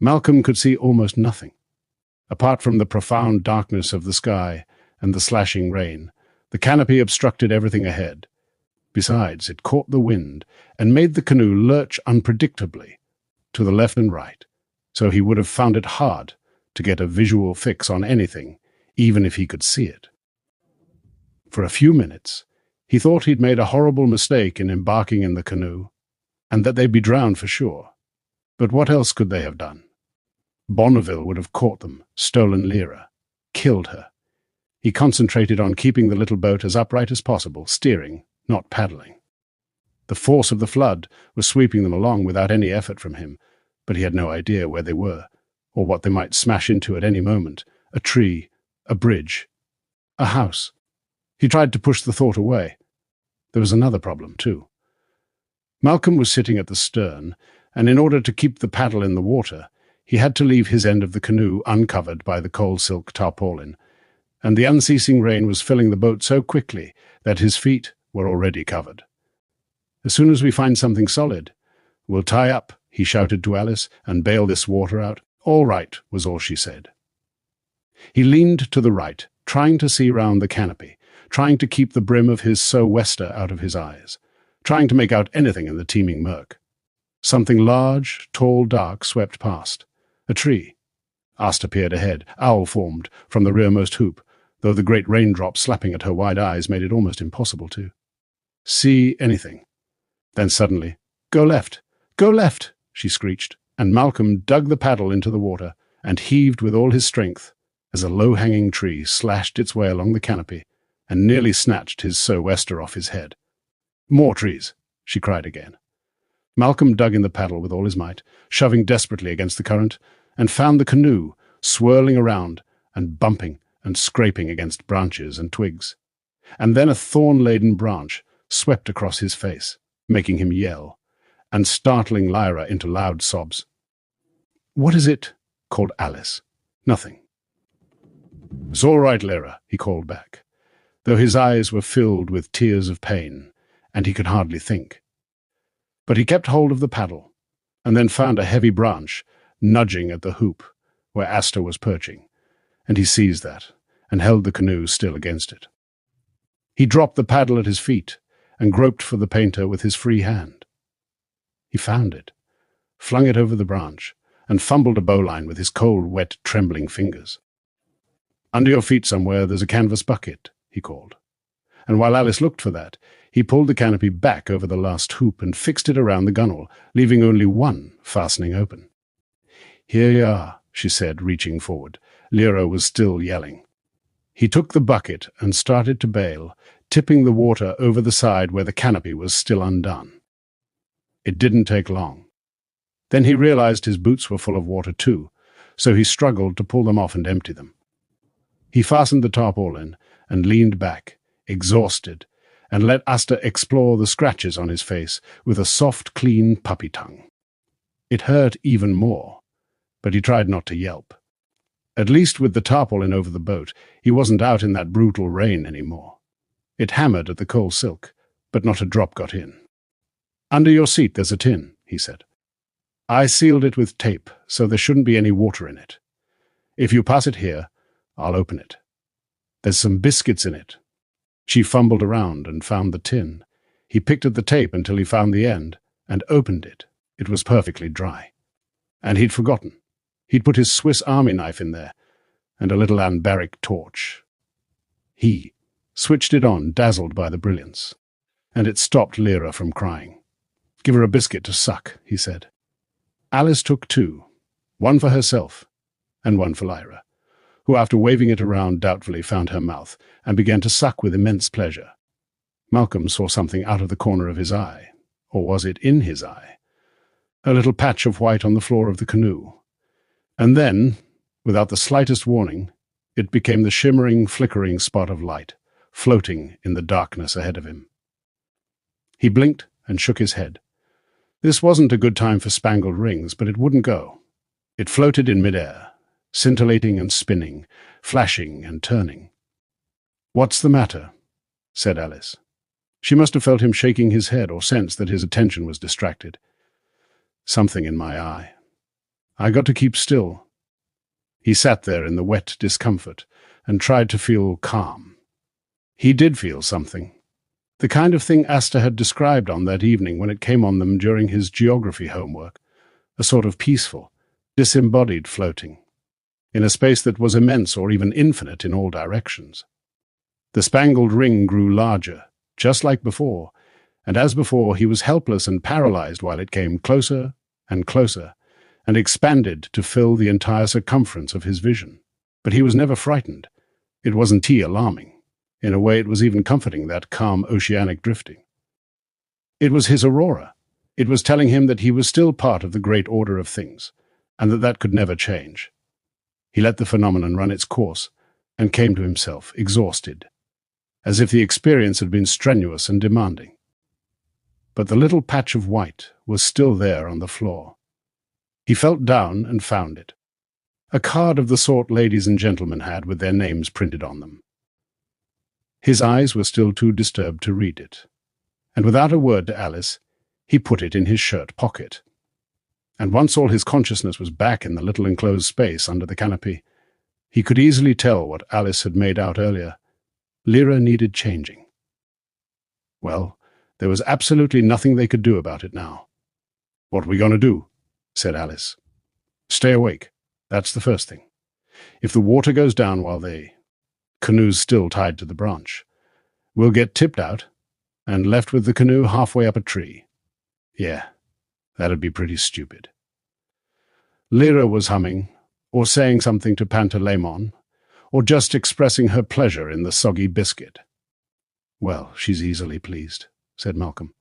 Malcolm could see almost nothing. Apart from the profound darkness of the sky and the slashing rain, the canopy obstructed everything ahead. Besides, it caught the wind and made the canoe lurch unpredictably to the left and right, so he would have found it hard to get a visual fix on anything, even if he could see it. For a few minutes, he thought he'd made a horrible mistake in embarking in the canoe, and that they'd be drowned for sure. But what else could they have done? Bonneville would have caught them, stolen Lyra, killed her. He concentrated on keeping the little boat as upright as possible, steering, not paddling. The force of the flood was sweeping them along without any effort from him, but he had no idea where they were, or what they might smash into at any moment. A tree, a bridge, a house. He tried to push the thought away. There was another problem, too. Malcolm was sitting at the stern, and in order to keep the paddle in the water, he had to leave his end of the canoe uncovered by the cold silk tarpaulin, and the unceasing rain was filling the boat so quickly that his feet were already covered. "As soon as we find something solid, we'll tie up," he shouted to Alice, "and bail this water out." "All right," was all she said. He leaned to the right, trying to see round the canopy, trying to keep the brim of his sou'wester out of his eyes, trying to make out anything in the teeming murk. Something large, tall, dark swept past. A tree. Asta appeared ahead, owl-formed, from the rearmost hoop, though the great raindrops slapping at her wide eyes made it almost impossible to see anything. Then suddenly, "Go left! Go left!" she screeched, and Malcolm dug the paddle into the water and heaved with all his strength as a low-hanging tree slashed its way along the canopy and nearly snatched his sou'wester off his head. "More trees!" she cried again. Malcolm dug in the paddle with all his might, shoving desperately against the current, and found the canoe swirling around and bumping and scraping against branches and twigs. And then a thorn-laden branch swept across his face, making him yell, and startling Lyra into loud sobs. "What is it?" called Alice. "Nothing." "It's all right, Lyra," he called back, though his eyes were filled with tears of pain, and he could hardly think. But he kept hold of the paddle, and then found a heavy branch nudging at the hoop where Asta was perching, and he seized that and held the canoe still against it. He dropped the paddle at his feet and groped for the painter with his free hand. He found it, flung it over the branch, and fumbled a bowline with his cold, wet, trembling fingers. "Under your feet somewhere there's a canvas bucket," he called. And while Alice looked for that, he pulled the canopy back over the last hoop and fixed it around the gunwale, leaving only one fastening open. "Here you are," she said, reaching forward. Lyra was still yelling. He took the bucket and started to bail, tipping the water over the side where the canopy was still undone. It didn't take long. Then he realized his boots were full of water too, so he struggled to pull them off and empty them. He fastened the tarpaulin and leaned back, exhausted, and let Asta explore the scratches on his face with a soft, clean puppy tongue. It hurt even more, but he tried not to yelp. At least with the tarpaulin over the boat, he wasn't out in that brutal rain anymore. It hammered at the cold silk, but not a drop got in. "Under your seat there's a tin," he said. "I sealed it with tape, so there shouldn't be any water in it. If you pass it here, I'll open it. There's some biscuits in it." She fumbled around and found the tin. He picked at the tape until he found the end, and opened it. It was perfectly dry. And he'd forgotten. He'd put his Swiss Army knife in there, and a little anbaric torch. He switched it on, dazzled by the brilliance, and it stopped Lyra from crying. "Give her a biscuit to suck," he said. Alice took two, one for herself and one for Lyra, who, after waving it around doubtfully, found her mouth and began to suck with immense pleasure. Malcolm saw something out of the corner of his eye, or was it in his eye? A little patch of white on the floor of the canoe. And then, without the slightest warning, it became the shimmering, flickering spot of light, floating in the darkness ahead of him. He blinked and shook his head. This wasn't a good time for spangled rings, but it wouldn't go. It floated in midair, scintillating and spinning, flashing and turning. "What's the matter?" said Alice. She must have felt him shaking his head or sensed that his attention was distracted. "Something in my eye." I got to keep still. He sat there in the wet discomfort and tried to feel calm. He did feel something. The kind of thing Asta had described on that evening when it came on them during his geography homework. A sort of peaceful, disembodied floating, in a space that was immense or even infinite in all directions. The spangled ring grew larger, just like before, and as before he was helpless and paralyzed while it came closer and closer, and expanded to fill the entire circumference of his vision. But he was never frightened. It wasn't alarming. In a way it was even comforting, that calm oceanic drifting. It was his aurora. It was telling him that he was still part of the great order of things, and that could never change. He let the phenomenon run its course, and came to himself, exhausted, as if the experience had been strenuous and demanding. But the little patch of white was still there on the floor. He felt down and found it. A card of the sort ladies and gentlemen had with their names printed on them. His eyes were still too disturbed to read it, and without a word to Alice, he put it in his shirt pocket. And once all his consciousness was back in the little enclosed space under the canopy, he could easily tell what Alice had made out earlier. Lyra needed changing. Well, there was absolutely nothing they could do about it now. "What are we going to do?" said Alice. "Stay awake. That's the first thing. If the water goes down while the canoe's still tied to the branch, we'll get tipped out and left with the canoe halfway up a tree. Yeah, that'd be pretty stupid." Lyra was humming, or saying something to Pantaleimon, or just expressing her pleasure in the soggy biscuit. "Well, she's easily pleased," said Malcolm.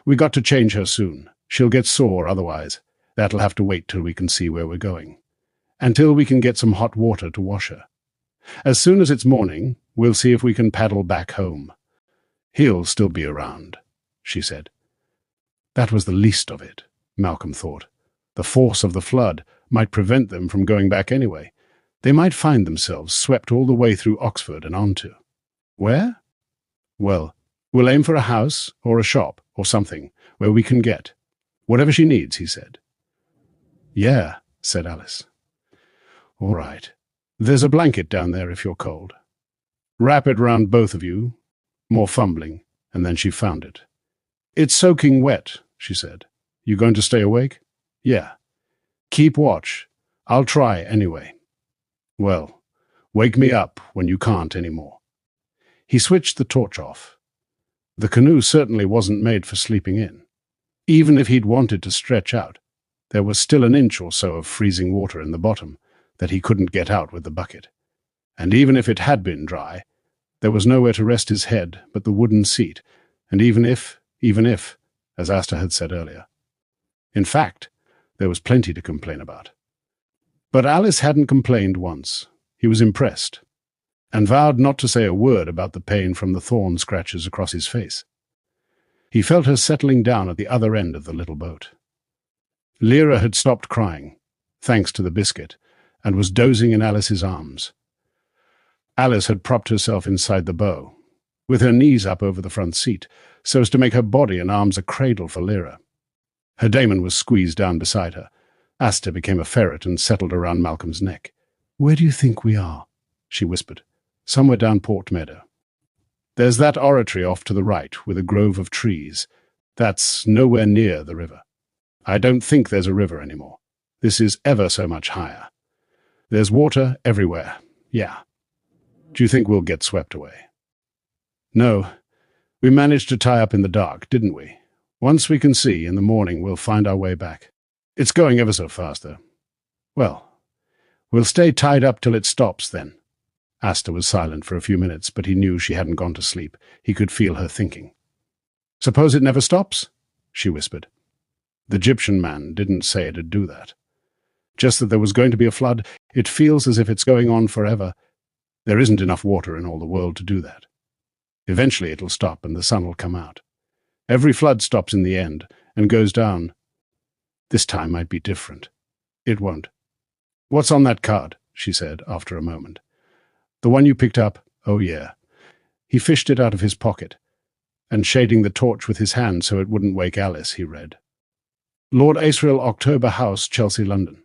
"We got to change her soon. She'll get sore otherwise. That'll have to wait till we can see where we're going. Until we can get some hot water to wash her. As soon as it's morning, we'll see if we can paddle back home. He'll still be around," she said. That was the least of it, Malcolm thought. The force of the flood might prevent them from going back anyway. They might find themselves swept all the way through Oxford and onto. Where? Well, we'll aim for a house or a shop or something where we can get whatever she needs, he said. "Yeah," said Alice. "All right. There's a blanket down there if you're cold. Wrap it round both of you." More fumbling, and then she found it. "It's soaking wet," she said. "You going to stay awake?" "Yeah." "Keep watch. I'll try anyway." "Well, wake me up when you can't anymore." He switched the torch off. The canoe certainly wasn't made for sleeping in. Even if he'd wanted to stretch out, there was still an inch or so of freezing water in the bottom that he couldn't get out with the bucket. And even if it had been dry, there was nowhere to rest his head but the wooden seat, and even if, as Asta had said earlier. In fact, there was plenty to complain about. But Alice hadn't complained once. He was impressed, and vowed not to say a word about the pain from the thorn scratches across his face. He felt her settling down at the other end of the little boat. Lyra had stopped crying, thanks to the biscuit, and was dozing in Alice's arms. Alice had propped herself inside the bow, with her knees up over the front seat, so as to make her body and arms a cradle for Lyra. Her daemon was squeezed down beside her. Asta became a ferret and settled around Malcolm's neck. "Where do you think we are?" she whispered. "Somewhere down Port Meadow. There's that oratory off to the right with a grove of trees. That's nowhere near the river. I don't think there's a river anymore. This is ever so much higher. There's water everywhere. Yeah. Do you think we'll get swept away?" "No. We managed to tie up in the dark, didn't we? Once we can see, in the morning we'll find our way back. It's going ever so fast, though." "Well, we'll stay tied up till it stops, then." Asta was silent for a few minutes, but he knew she hadn't gone to sleep. He could feel her thinking. "Suppose it never stops?" she whispered. The Egyptian man didn't say it'd do that. Just that there was going to be a flood. It feels as if it's going on forever. There isn't enough water in all the world to do that. Eventually it'll stop and the sun will come out. Every flood stops in the end and goes down. This time might be different. It won't. "What's on that card?" she said after a moment. "The one you picked up?" "Oh, yeah." He fished it out of his pocket, and shading the torch with his hand so it wouldn't wake Alice, he read. "Lord Asriel, October House, Chelsea, London.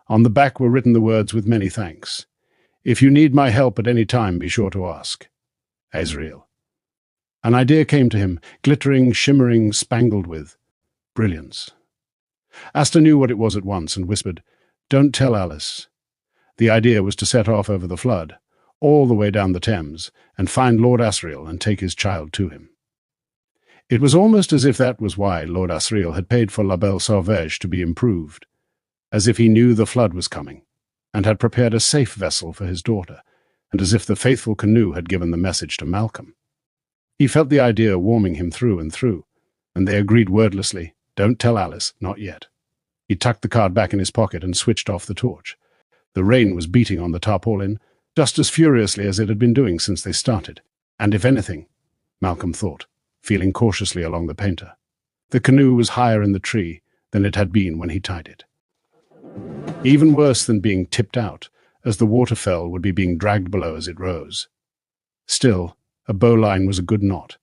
On the back were written the words with many thanks. "If you need my help at any time, be sure to ask. Azrael." An idea came to him, glittering, shimmering, spangled with brilliance. Asta knew what it was at once and whispered, "Don't tell Alice." The idea was to set off over the flood, all the way down the Thames, and find Lord Asriel and take his child to him. It was almost as if that was why Lord Asriel had paid for La Belle Sauvage to be improved, as if he knew the flood was coming, and had prepared a safe vessel for his daughter, and as if the faithful canoe had given the message to Malcolm. He felt the idea warming him through and through, and they agreed wordlessly, "Don't tell Alice, not yet." He tucked the card back in his pocket and switched off the torch. The rain was beating on the tarpaulin, just as furiously as it had been doing since they started, and if anything, Malcolm thought, feeling cautiously along the painter, the canoe was higher in the tree than it had been when he tied it. Even worse than being tipped out, as the water fell would be being dragged below as it rose. Still, a bowline was a good knot,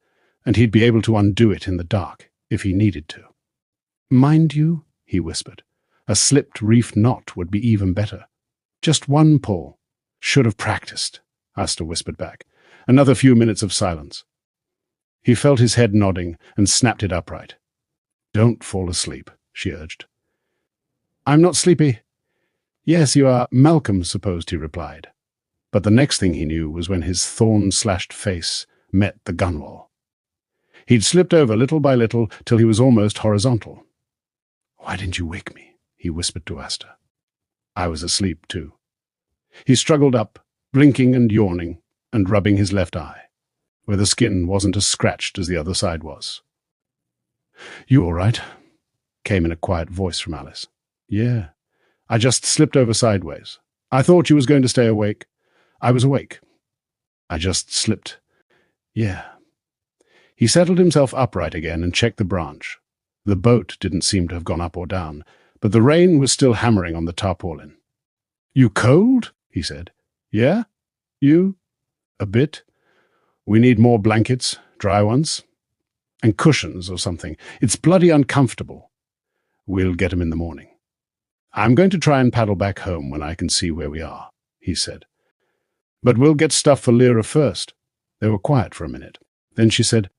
and he'd be able to undo it in the dark if he needed to. "Mind you," he whispered, "a slipped reef knot would be even better. Just one pull." "Should have practiced," Asta whispered back. Another few minutes of silence. He felt his head nodding and snapped it upright. "Don't fall asleep," she urged. "I'm not sleepy." "Yes, you are," Malcolm supposed he replied. But the next thing he knew was when his thorn-slashed face met the gunwale. He'd slipped over little by little till he was almost horizontal. "Why didn't you wake me?" he whispered to Asta. "I was asleep, too." He struggled up, blinking and yawning, and rubbing his left eye, where the skin wasn't as scratched as the other side was. "You all right?" came in a quiet voice from Alice. "Yeah. I just slipped over sideways. I thought you was going to stay awake. I was awake. I just slipped. Yeah." He settled himself upright again and checked the branch. The boat didn't seem to have gone up or down, but the rain was still hammering on the tarpaulin. "You cold?" he said. "Yeah? You?" "A bit. We need more blankets, dry ones, and cushions or something. It's bloody uncomfortable." "We'll get 'em in the morning." "I'm going to try and paddle back home when I can see where we are," he said. "But we'll get stuff for Lyra first." They were quiet for a minute. Then she said,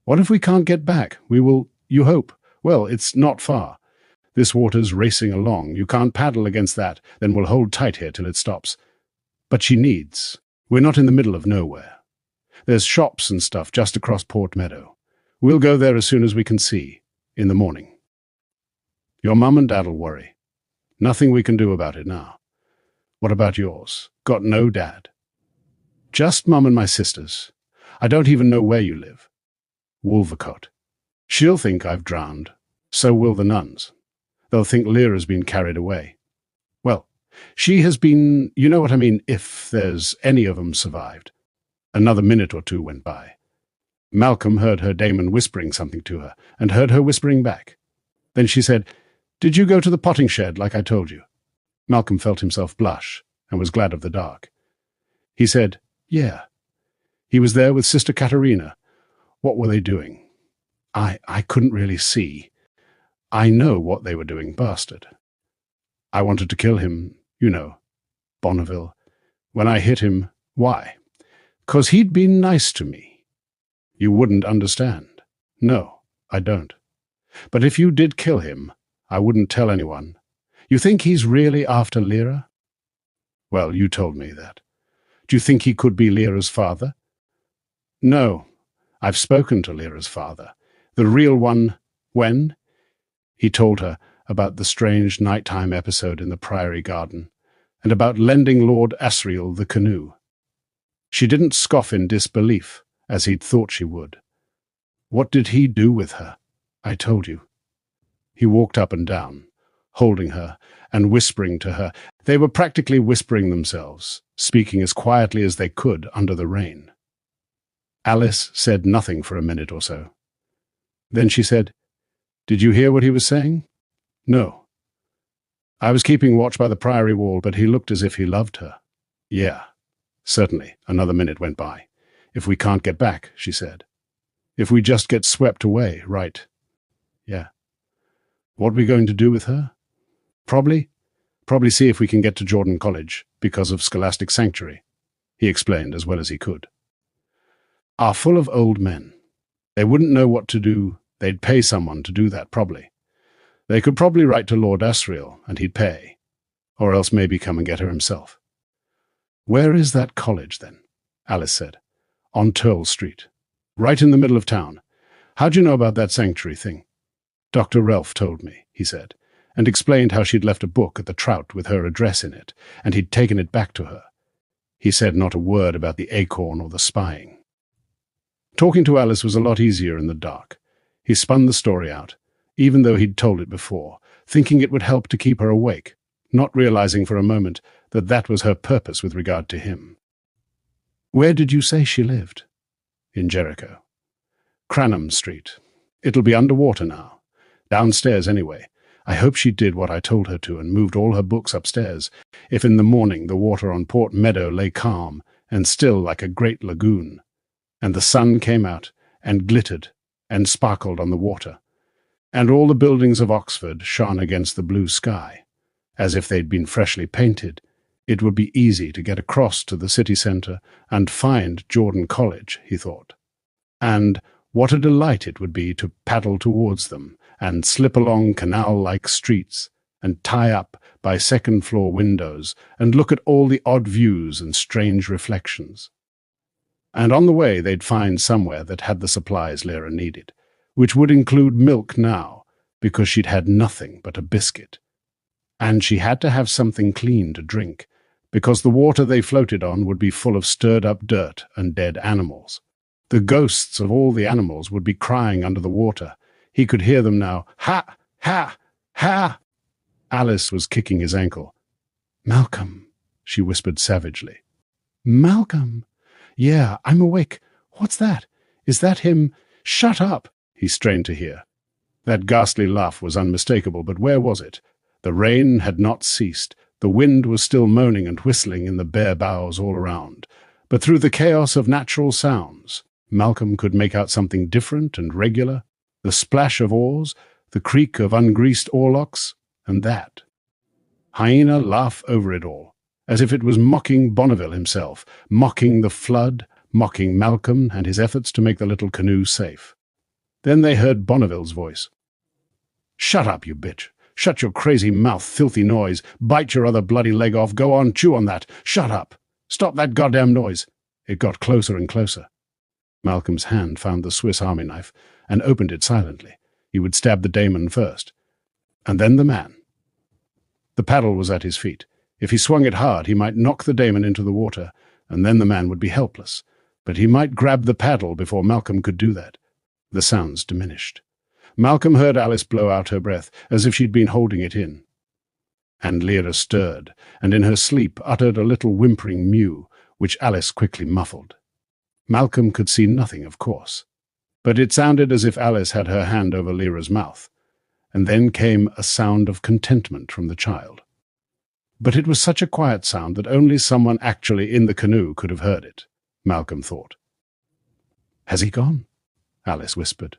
"What if we can't get back? We will, you hope. Well, it's not far. This water's racing along. You can't paddle against that. Then we'll hold tight here till it stops." But she needs. We're not in the middle of nowhere. There's shops and stuff just across Port Meadow. We'll go there as soon as we can see, in the morning. Your mum and dad'll worry. Nothing we can do about it now. What about yours? Got no dad? Just mum and my sisters. I don't even know where you live. Wolvercote. She'll think I've drowned. So will the nuns. They'll think Lyra's been carried away. Well, she has been, you know what I mean, if there's any of 'em survived. Another minute or two went by. Malcolm heard her Damon whispering something to her, and heard her whispering back. Then she said, "Did you go to the potting shed like I told you?" Malcolm felt himself blush, and was glad of the dark. He said, "Yeah." He was there with Sister Katerina. What were they doing? I couldn't really see. I know what they were doing, bastard. I wanted to kill him, you know, Bonneville. When I hit him, why? 'Cause he'd been nice to me. You wouldn't understand. No, I don't. But if you did kill him, I wouldn't tell anyone. You think he's really after Lyra? Well, you told me that. Do you think he could be Lyra's father? No, I've spoken to Lyra's father. The real one, when? He told her about the strange nighttime episode in the Priory Garden, and about lending Lord Asriel the canoe. She didn't scoff in disbelief, as he'd thought she would. What did he do with her? I told you. He walked up and down, holding her and whispering to her. They were practically whispering themselves, speaking as quietly as they could under the rain. Alice said nothing for a minute or so. Then she said, "Did you hear what he was saying?" "No." "I was keeping watch by the Priory wall, but he looked as if he loved her." "Yeah, certainly." Another minute went by. "If we can't get back," she said. "If we just get swept away, right." "Yeah." "What are we going to do with her?" "Probably Probably see if we can get to Jordan College because of Scholastic Sanctuary, he explained as well as he could. Are full of old men. They wouldn't know what to do. They'd pay someone to do that, probably. They could probably write to Lord Asriel, and he'd pay. Or else maybe come and get her himself. Where is that college, then? Alice said. On Turl Street. Right in the middle of town. How'd you know about that sanctuary thing? Dr. Relf told me, he said, and explained how she'd left a book at the Trout with her address in it, and he'd taken it back to her. He said not a word about the acorn or the spying. Talking to Alice was a lot easier in the dark. He spun the story out, even though he'd told it before, thinking it would help to keep her awake, not realizing for a moment that that was her purpose with regard to him. Where did you say she lived? In Jericho. Cranham Street. It'll be underwater now. Downstairs anyway. I hope she did what I told her to and moved all her books upstairs, if in the morning the water on Port Meadow lay calm and still like a great lagoon, and the sun came out and glittered and sparkled on the water, and all the buildings of Oxford shone against the blue sky, as if they'd been freshly painted. It would be easy to get across to the city centre and find Jordan College, he thought. And what a delight it would be to paddle towards them and slip along canal-like streets and tie up by second-floor windows and look at all the odd views and strange reflections. And on the way they'd find somewhere that had the supplies Lyra needed, which would include milk now, because she'd had nothing but a biscuit. And she had to have something clean to drink, because the water they floated on would be full of stirred-up dirt and dead animals. The ghosts of all the animals would be crying under the water. He could hear them now. Ha! Ha! Ha! Alice was kicking his ankle. Malcolm, she whispered savagely. Malcolm! Yeah, I'm awake. What's that? Is that him? Shut up! He strained to hear. That ghastly laugh was unmistakable, but where was it? The rain had not ceased. The wind was still moaning and whistling in the bare boughs all around. But through the chaos of natural sounds, Malcolm could make out something different and regular, the splash of oars, the creak of ungreased oarlocks, and that. Hyena laugh over it all, as if it was mocking Bonneville himself, mocking the flood, mocking Malcolm and his efforts to make the little canoe safe. Then they heard Bonneville's voice. Shut up, you bitch. Shut your crazy mouth, filthy noise. Bite your other bloody leg off. Go on, chew on that. Shut up. Stop that goddamn noise. It got closer and closer. Malcolm's hand found the Swiss Army knife and opened it silently. He would stab the Damon first, and then the man. The paddle was at his feet. If he swung it hard, he might knock the Damon into the water, and then the man would be helpless. But he might grab the paddle before Malcolm could do that. The sounds diminished. Malcolm heard Alice blow out her breath, as if she'd been holding it in. And Lyra stirred, and in her sleep uttered a little whimpering mew, which Alice quickly muffled. Malcolm could see nothing, of course, but it sounded as if Alice had her hand over Lyra's mouth, and then came a sound of contentment from the child. But it was such a quiet sound that only someone actually in the canoe could have heard it, Malcolm thought. Has he gone? Alice whispered.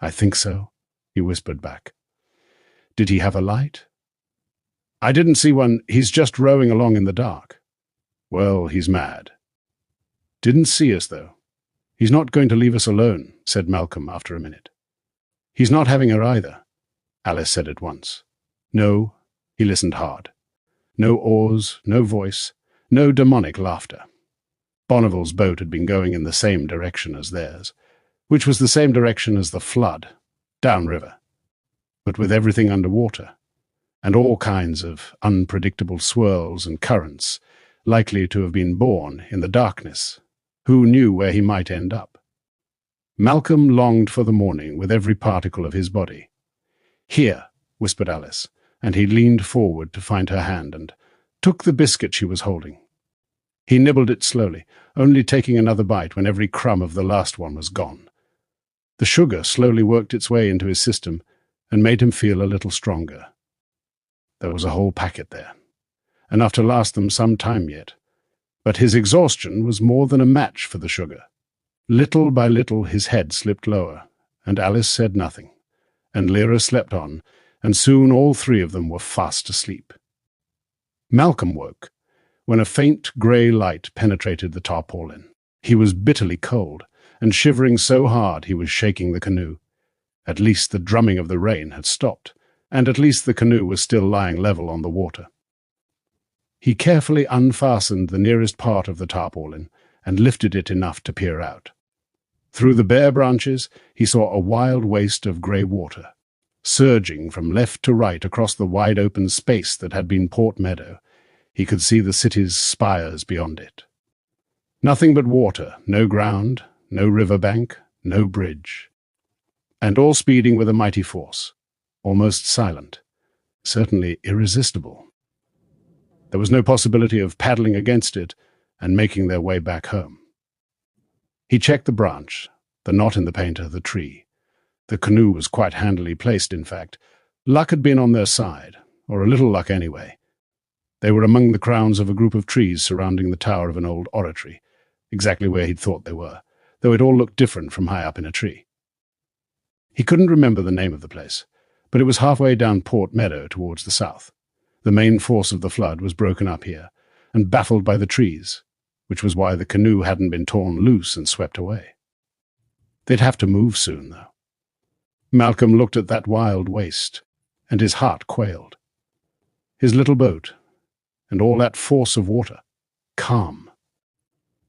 I think so, he whispered back. Did he have a light? I didn't see one. He's just rowing along in the dark. Well, he's mad. Didn't see us, though. He's not going to leave us alone, said Malcolm after a minute. He's not having her either, Alice said at once. No, he listened hard. No oars, no voice, no demonic laughter. Bonneville's boat had been going in the same direction as theirs, which was the same direction as the flood, downriver, but with everything underwater, and all kinds of unpredictable swirls and currents, likely to have been born in the darkness. Who knew where he might end up? Malcolm longed for the morning with every particle of his body. Here, whispered Alice, and he leaned forward to find her hand and took the biscuit she was holding. He nibbled it slowly, only taking another bite when every crumb of the last one was gone. The sugar slowly worked its way into his system and made him feel a little stronger. There was a whole packet there, enough to last them some time yet, but his exhaustion was more than a match for the sugar. Little by little his head slipped lower, and Alice said nothing, and Lyra slept on, and soon all three of them were fast asleep. Malcolm woke when a faint grey light penetrated the tarpaulin. He was bitterly cold, and shivering so hard he was shaking the canoe. At least the drumming of the rain had stopped, and at least the canoe was still lying level on the water. He carefully unfastened the nearest part of the tarpaulin and lifted it enough to peer out. Through the bare branches he saw a wild waste of grey water, surging from left to right across the wide open space that had been Port Meadow. He could see the city's spires beyond it. Nothing but water, no ground, no river bank, no bridge. And all speeding with a mighty force, almost silent, certainly irresistible. There was no possibility of paddling against it and making their way back home. He checked the branch, the knot in the paint of the tree. The canoe was quite handily placed, in fact. Luck had been on their side, or a little luck anyway. They were among the crowns of a group of trees surrounding the tower of an old oratory, exactly where he'd thought they were, though it all looked different from high up in a tree. He couldn't remember the name of the place, but it was halfway down Port Meadow towards the south. The main force of the flood was broken up here, and baffled by the trees, which was why the canoe hadn't been torn loose and swept away. They'd have to move soon, though. Malcolm looked at that wild waste, and his heart quailed. His little boat, and all that force of water, calm.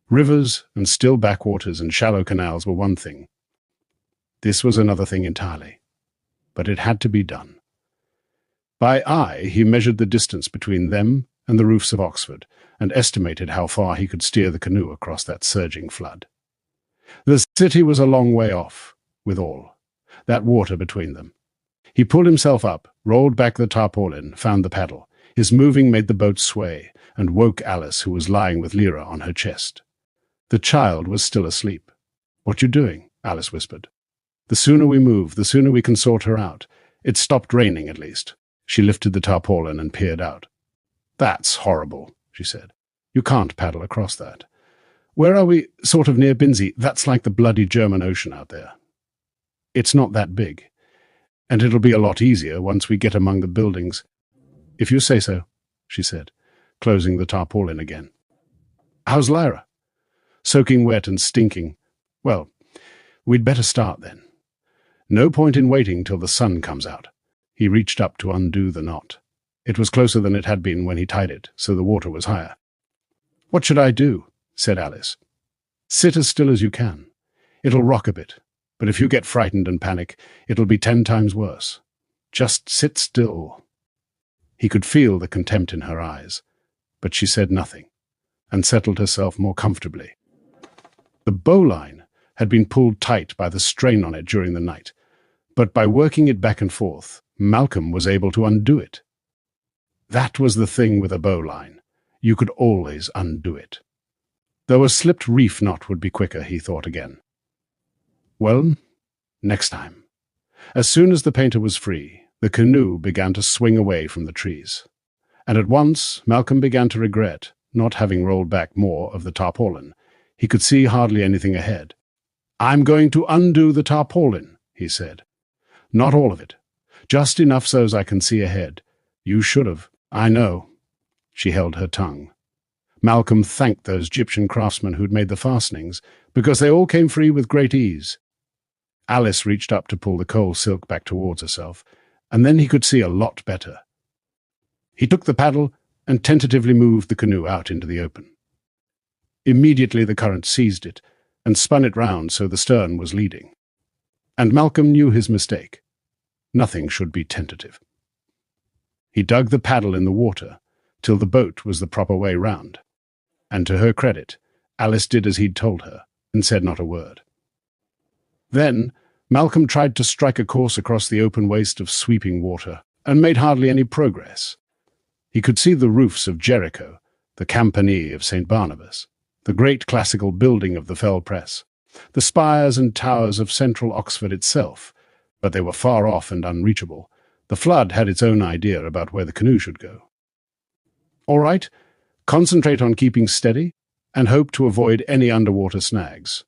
Rivers and still backwaters and shallow canals were one thing. This was another thing entirely, but it had to be done. By eye, he measured the distance between them and the roofs of Oxford, and estimated how far he could steer the canoe across that surging flood. The city was a long way off, with all that water between them. He pulled himself up, rolled back the tarpaulin, found the paddle. His moving made the boat sway, and woke Alice, who was lying with Lyra on her chest. The child was still asleep. "What you doing?" Alice whispered. "The sooner we move, the sooner we can sort her out. It's stopped raining, at least." She lifted the tarpaulin and peered out. "That's horrible," she said. "You can't paddle across that." "Where are we? Sort of near Binsey. That's like the bloody German Ocean out there." "It's not that big. And it'll be a lot easier once we get among the buildings." "If you say so," she said, closing the tarpaulin again. "How's Lyra?" "Soaking wet and stinking. Well, we'd better start then. No point in waiting till the sun comes out." He reached up to undo the knot. It was closer than it had been when he tied it, so the water was higher. "What should I do?" said Alice. "Sit as still as you can. It'll rock a bit, but if you get frightened and panic, it'll be 10 times worse. Just sit still." He could feel the contempt in her eyes, but she said nothing, and settled herself more comfortably. The bowline had been pulled tight by the strain on it during the night, but by working it back and forth, Malcolm was able to undo it. That was the thing with a bowline. You could always undo it. Though a slipped reef knot would be quicker, he thought again. Well, next time. As soon as the painter was free, the canoe began to swing away from the trees. And at once Malcolm began to regret not having rolled back more of the tarpaulin. He could see hardly anything ahead. "I'm going to undo the tarpaulin," he said. "Not all of it. Just enough so as I can see ahead. You should have. I know." She held her tongue. Malcolm thanked those Egyptian craftsmen who'd made the fastenings, because they all came free with great ease. Alice reached up to pull the coal silk back towards herself, and then he could see a lot better. He took the paddle and tentatively moved the canoe out into the open. Immediately the current seized it and spun it round so the stern was leading. And Malcolm knew his mistake. Nothing should be tentative. He dug the paddle in the water till the boat was the proper way round. And to her credit, Alice did as he'd told her and said not a word. Then Malcolm tried to strike a course across the open waste of sweeping water and made hardly any progress. He could see the roofs of Jericho, the Campanile of St. Barnabas, the great classical building of the Fell Press, the spires and towers of central Oxford itself, but they were far off and unreachable. The flood had its own idea about where the canoe should go. All right, concentrate on keeping steady and hope to avoid any underwater snags.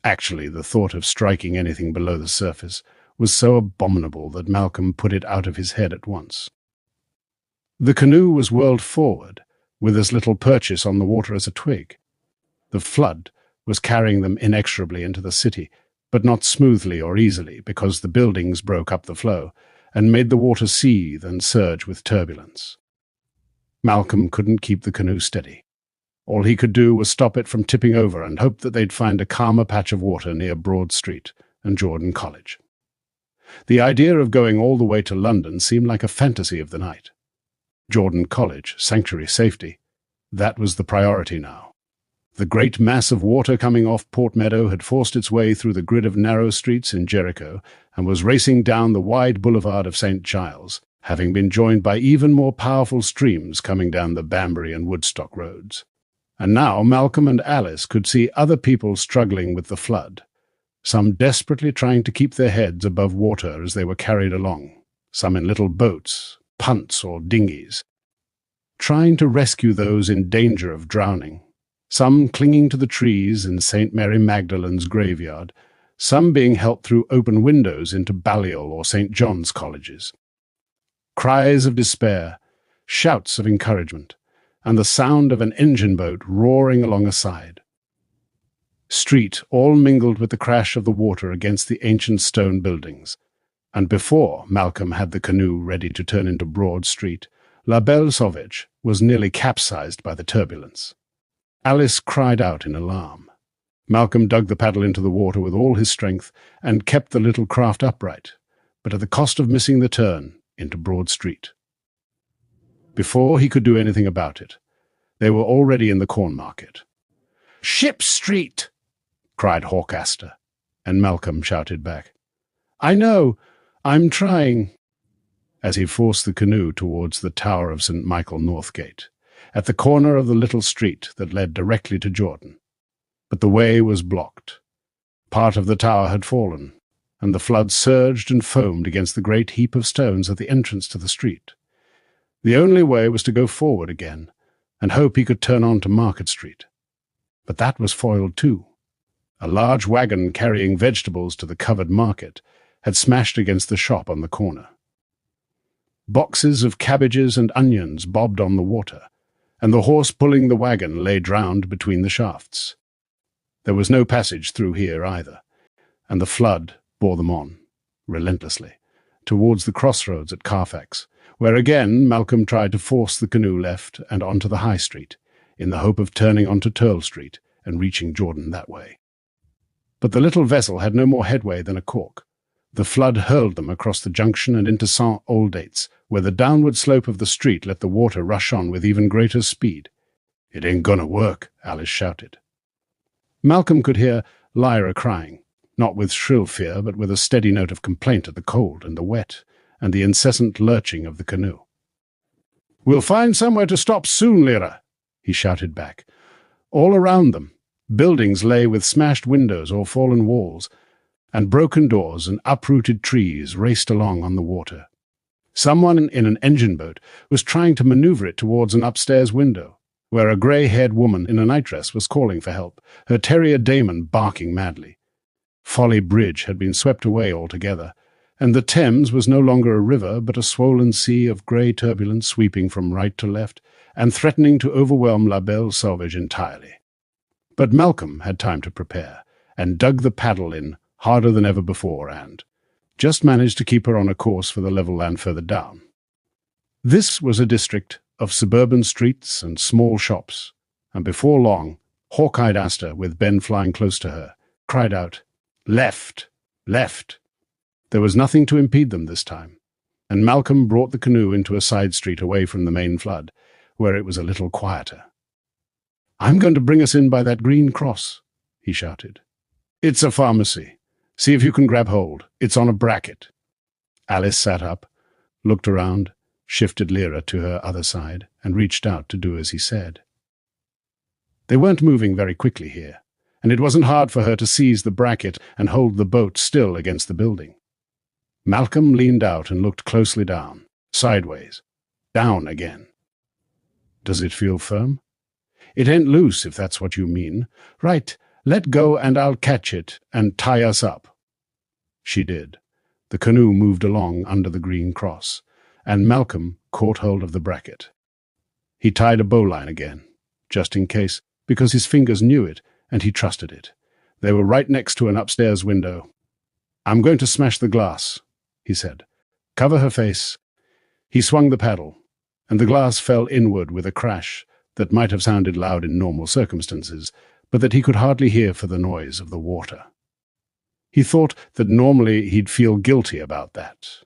Actually, the thought of striking anything below the surface was so abominable that Malcolm put it out of his head at once. The canoe was whirled forward, with as little purchase on the water as a twig. The flood was carrying them inexorably into the city, but not smoothly or easily, because the buildings broke up the flow and made the water seethe and surge with turbulence. Malcolm couldn't keep the canoe steady. All he could do was stop it from tipping over and hope that they'd find a calmer patch of water near Broad Street and Jordan College. The idea of going all the way to London seemed like a fantasy of the night. Jordan College, sanctuary, safety, that was the priority now. The great mass of water coming off Port Meadow had forced its way through the grid of narrow streets in Jericho and was racing down the wide boulevard of St. Giles, having been joined by even more powerful streams coming down the Banbury and Woodstock roads. And now Malcolm and Alice could see other people struggling with the flood, some desperately trying to keep their heads above water as they were carried along, some in little boats, punts or dinghies, trying to rescue those in danger of drowning, some clinging to the trees in St. Mary Magdalene's graveyard, some being helped through open windows into Balliol or St. John's colleges. Cries of despair, shouts of encouragement, and the sound of an engine boat roaring along a side. Street all mingled with the crash of the water against the ancient stone buildings, and before Malcolm had the canoe ready to turn into Broad Street, La Belle Sauvage was nearly capsized by the turbulence. Alice cried out in alarm. Malcolm dug the paddle into the water with all his strength and kept the little craft upright, but at the cost of missing the turn into Broad Street. Before he could do anything about it, they were already in the Corn Market. "Ship Street!" cried Hawkaster, and Malcolm shouted back, "I know, I'm trying," as he forced the canoe towards the Tower of St. Michael Northgate, at the corner of the little street that led directly to Jordan. But the way was blocked. Part of the tower had fallen, and the flood surged and foamed against the great heap of stones at the entrance to the street. The only way was to go forward again, and hope he could turn on to Market Street. But that was foiled too. A large wagon carrying vegetables to the covered market had smashed against the shop on the corner. Boxes of cabbages and onions bobbed on the water, and the horse pulling the wagon lay drowned between the shafts. There was no passage through here either, and the flood bore them on, relentlessly, towards the crossroads at Carfax, where again Malcolm tried to force the canoe left and onto the High Street, in the hope of turning onto Turl Street and reaching Jordan that way. But the little vessel had no more headway than a cork. The flood hurled them across the junction and into St. Aldate's, where the downward slope of the street let the water rush on with even greater speed. "It ain't gonna work," Alice shouted. Malcolm could hear Lyra crying, not with shrill fear, but with a steady note of complaint at the cold and the wet, and the incessant lurching of the canoe. "We'll find somewhere to stop soon, Lyra," he shouted back. All around them, buildings lay with smashed windows or fallen walls, and broken doors and uprooted trees raced along on the water. Someone in an engine boat was trying to maneuver it towards an upstairs window, where a grey-haired woman in a nightdress was calling for help, her terrier Damon barking madly. Folly Bridge had been swept away altogether, and the Thames was no longer a river but a swollen sea of grey turbulence sweeping from right to left and threatening to overwhelm La Belle Sauvage entirely. But Malcolm had time to prepare, and dug the paddle in harder than ever before and just managed to keep her on a course for the level land further down. This was a district of suburban streets and small shops, and before long, hawk-eyed Asta, with Ben flying close to her, cried out, "Left! Left!" There was nothing to impede them this time, and Malcolm brought the canoe into a side street away from the main flood, where it was a little quieter. "I'm going to bring us in by that green cross," he shouted. "It's a pharmacy. See if you can grab hold. It's on a bracket." Alice sat up, looked around, shifted Lyra to her other side, and reached out to do as he said. They weren't moving very quickly here, and it wasn't hard for her to seize the bracket and hold the boat still against the building. Malcolm leaned out and looked closely down, sideways, down again. "Does it feel firm?" "It ain't loose, if that's what you mean. Right, let go and I'll catch it and tie us up." She did. The canoe moved along under the green cross, and Malcolm caught hold of the bracket. He tied a bowline again, just in case, because his fingers knew it, and he trusted it. They were right next to an upstairs window. "I'm going to smash the glass," he said. "Cover her face." He swung the paddle, and the glass fell inward with a crash that might have sounded loud in normal circumstances, but that he could hardly hear for the noise of the water. He thought that normally he'd feel guilty about that,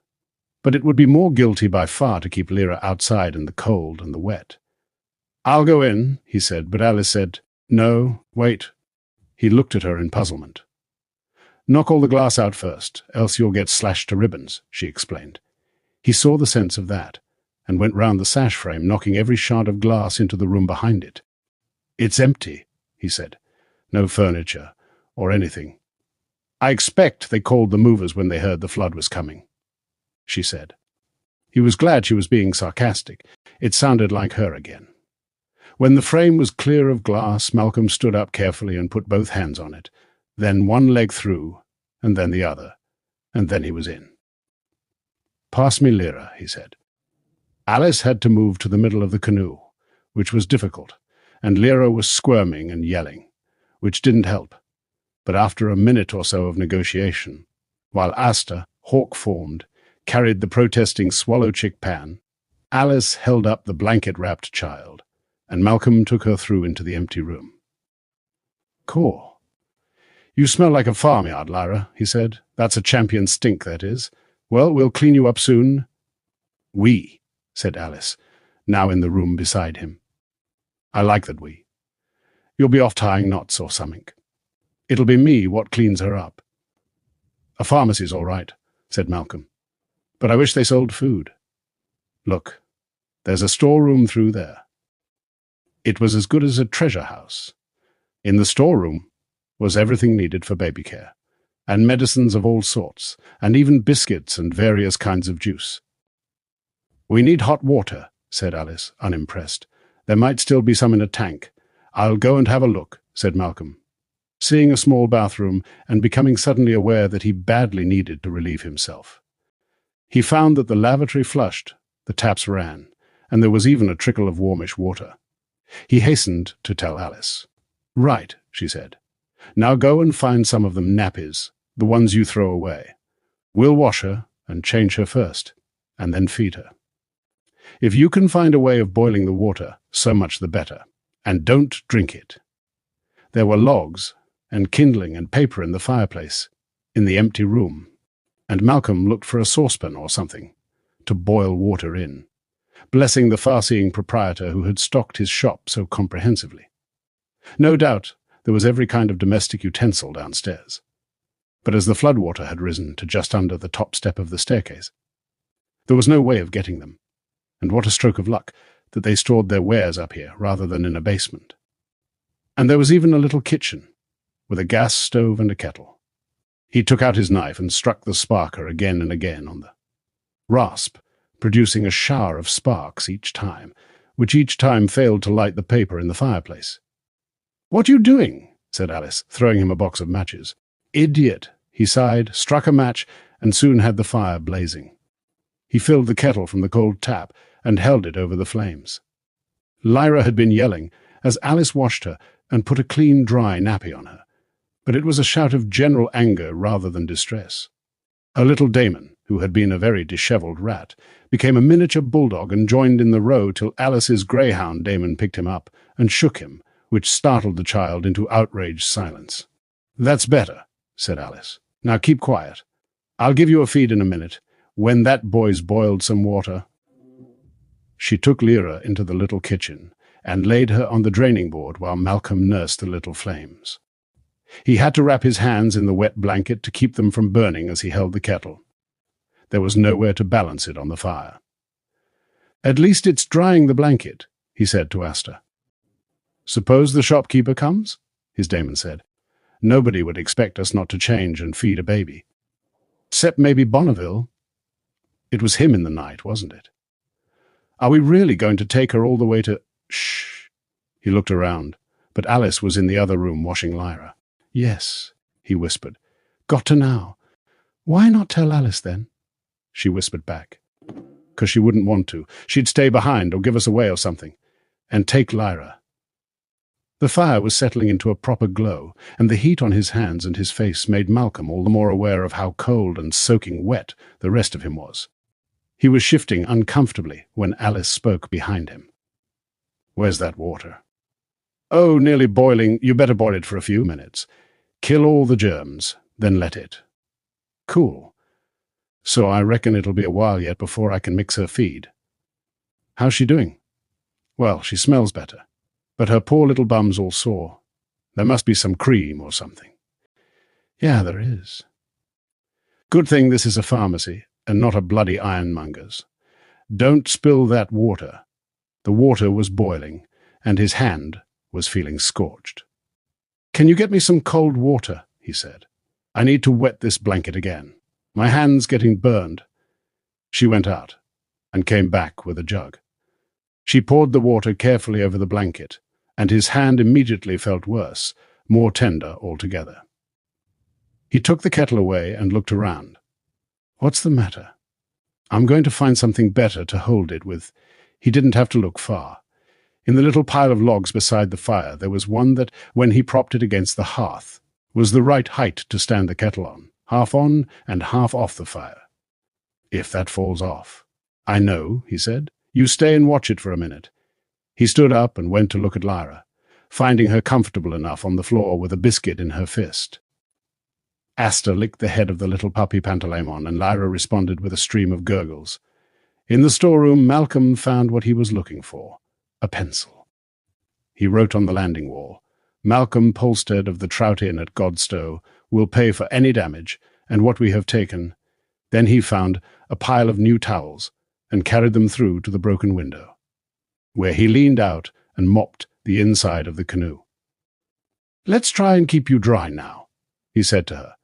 but it would be more guilty by far to keep Lyra outside in the cold and the wet. "I'll go in," he said, but Alice said, "No, wait." He looked at her in puzzlement. "Knock all the glass out first, else you'll get slashed to ribbons," she explained. He saw the sense of that, and went round the sash frame, knocking every shard of glass into the room behind it. "It's empty," he said. "No furniture, or anything." "I expect they called the movers when they heard the flood was coming," she said. He was glad she was being sarcastic. It sounded like her again. When the frame was clear of glass, Malcolm stood up carefully and put both hands on it, then one leg through, and then the other, and then he was in. "Pass me Lyra," he said. Alice had to move to the middle of the canoe, which was difficult, and Lyra was squirming and yelling, which didn't help. But after a minute or so of negotiation, while Asta, hawk-formed, carried the protesting swallow-chick pan, Alice held up the blanket-wrapped child, and Malcolm took her through into the empty room. "Cool. You smell like a farmyard, Lyra," he said. "That's a champion stink, that is. Well, we'll clean you up soon." "We," said Alice, now in the room beside him. "I like that we. You'll be off tying knots or something. It'll be me what cleans her up." "A pharmacy's all right," said Malcolm. "But I wish they sold food. Look, there's a storeroom through there." It was as good as a treasure house. In the storeroom was everything needed for baby care, and medicines of all sorts, and even biscuits and various kinds of juice. "We need hot water," said Alice, unimpressed. "There might still be some in a tank." "I'll go and have a look," said Malcolm, seeing a small bathroom and becoming suddenly aware that he badly needed to relieve himself. He found that the lavatory flushed, the taps ran, and there was even a trickle of warmish water. He hastened to tell Alice. "Right," she said. "Now go and find some of them nappies, the ones you throw away. We'll wash her and change her first, and then feed her. If you can find a way of boiling the water, so much the better, and don't drink it." There were logs and kindling and paper in the fireplace, in the empty room, and Malcolm looked for a saucepan or something to boil water in, blessing the far-seeing proprietor who had stocked his shop so comprehensively. No doubt there was every kind of domestic utensil downstairs, but as the floodwater had risen to just under the top step of the staircase, there was no way of getting them, and what a stroke of luck that they stored their wares up here rather than in a basement. And there was even a little kitchen, with a gas stove and a kettle. He took out his knife and struck the sparker again and again on the rasp, producing a shower of sparks each time, which each time failed to light the paper in the fireplace. "What are you doing?" said Alice, throwing him a box of matches. "Idiot!" He sighed, struck a match, and soon had the fire blazing. He filled the kettle from the cold tap and held it over the flames. Lyra had been yelling as Alice washed her and put a clean, dry nappy on her, but it was a shout of general anger rather than distress. Her little Damon, who had been a very dishevelled rat, became a miniature bulldog and joined in the row till Alice's greyhound Damon picked him up and shook him, which startled the child into outraged silence. "That's better," said Alice. "Now keep quiet. I'll give you a feed in a minute, when that boy's boiled some water." She took Lyra into the little kitchen and laid her on the draining board while Malcolm nursed the little flames. He had to wrap his hands in the wet blanket to keep them from burning as he held the kettle. There was nowhere to balance it on the fire. "At least it's drying the blanket," he said to Asta. "Suppose the shopkeeper comes?" his Damon said. "Nobody would expect us not to change and feed a baby. Except maybe Bonneville. It was him in the night, wasn't it? Are we really going to take her all the way to—" "Shh." He looked around, but Alice was in the other room washing Lyra. "Yes," he whispered. "Got to now." "Why not tell Alice, then?" she whispered back. 'cause she wouldn't want to. She'd stay behind or give us away or something. And take Lyra. The fire was settling into a proper glow, and the heat on his hands and his face made Malcolm all the more aware of how cold and soaking wet the rest of him was. He was shifting uncomfortably when Alice spoke behind him. "Where's that water?" "Oh, nearly boiling. You better boil it for a few minutes. Kill all the germs, then let it." "Cool. So I reckon it'll be a while yet before I can mix her feed." "How's she doing?" "Well, she smells better, but her poor little bum's all sore. There must be some cream or something." "Yeah, there is." "Good thing this is a pharmacy and not a bloody ironmonger's. Don't spill that water." The water was boiling, and his hand was feeling scorched. "Can you get me some cold water?" he said. "I need to wet this blanket again. My hand's getting burned." She went out and came back with a jug. She poured the water carefully over the blanket, and his hand immediately felt worse, more tender altogether. He took the kettle away and looked around. "What's the matter?" "I'm going to find something better to hold it with." He didn't have to look far. In the little pile of logs beside the fire, there was one that, when he propped it against the hearth, was the right height to stand the kettle on and half off the fire. "If that falls off." "I know," he said. "You stay and watch it for a minute." He stood up and went to look at Lyra, finding her comfortable enough on the floor with a biscuit in her fist. Asta licked the head of the little puppy Pantaleimon, and Lyra responded with a stream of gurgles. In the storeroom, Malcolm found what he was looking for, a pencil. He wrote on the landing wall, "Malcolm Polstead of the Trout Inn at Godstow will pay for any damage and what we have taken." Then he found a pile of new towels and carried them through to the broken window, where he leaned out and mopped the inside of the canoe. "Let's try and keep you dry now," he said to her.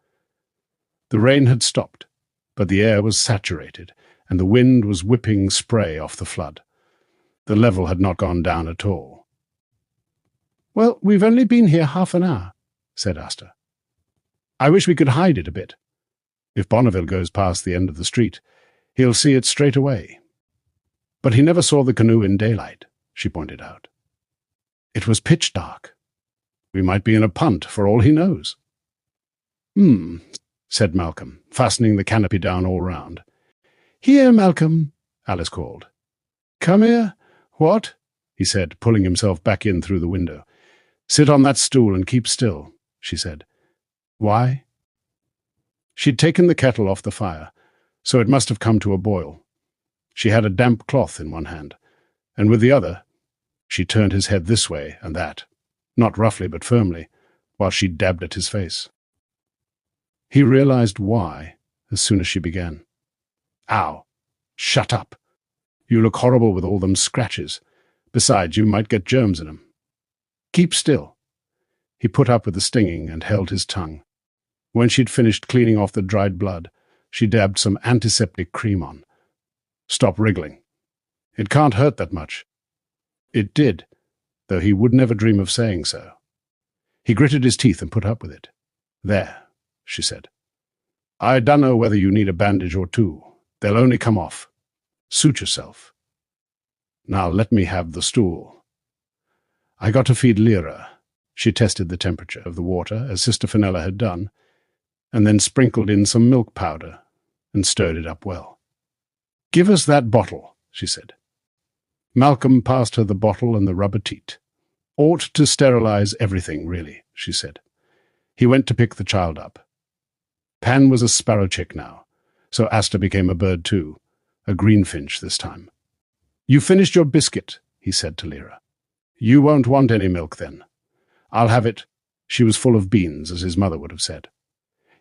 The rain had stopped, but the air was saturated, and the wind was whipping spray off the flood. The level had not gone down at all. "Well, we've only been here half an hour," said Asta. "I wish we could hide it a bit. If Bonneville goes past the end of the street, he'll see it straight away." "But he never saw the canoe in daylight," she pointed out. "It was pitch dark. We might be in a punt, for all he knows." Said Malcolm, fastening the canopy down all round. "Here, Malcolm," Alice called. "Come here." "What?" he said, pulling himself back in through the window. "Sit on that stool and keep still," she said. "Why?" She'd taken the kettle off the fire, so it must have come to a boil. She had a damp cloth in one hand, and with the other she turned his head this way and that, not roughly but firmly, while she dabbed at his face. He realized why as soon as she began. "Ow! Shut up! You look horrible with all them scratches. Besides, you might get germs in 'em. Keep still." He put up with the stinging and held his tongue. When she'd finished cleaning off the dried blood, she dabbed some antiseptic cream on. "Stop wriggling. It can't hurt that much." It did, though he would never dream of saying so. He gritted his teeth and put up with it. "There," she said. "I dunno whether you need a bandage or two. They'll only come off. Suit yourself. Now let me have the stool." "I got to feed Lyra." She tested the temperature of the water, as Sister Fenella had done, and then sprinkled in some milk powder and stirred it up well. "Give us that bottle," she said. Malcolm passed her the bottle and the rubber teat. "Ought to sterilize everything, really," she said. He went to pick the child up. Pan was a sparrow chick now, so Asta became a bird too, a greenfinch this time. "You finished your biscuit," he said to Lyra. "You won't want any milk then." "I'll have it." She was full of beans, as his mother would have said.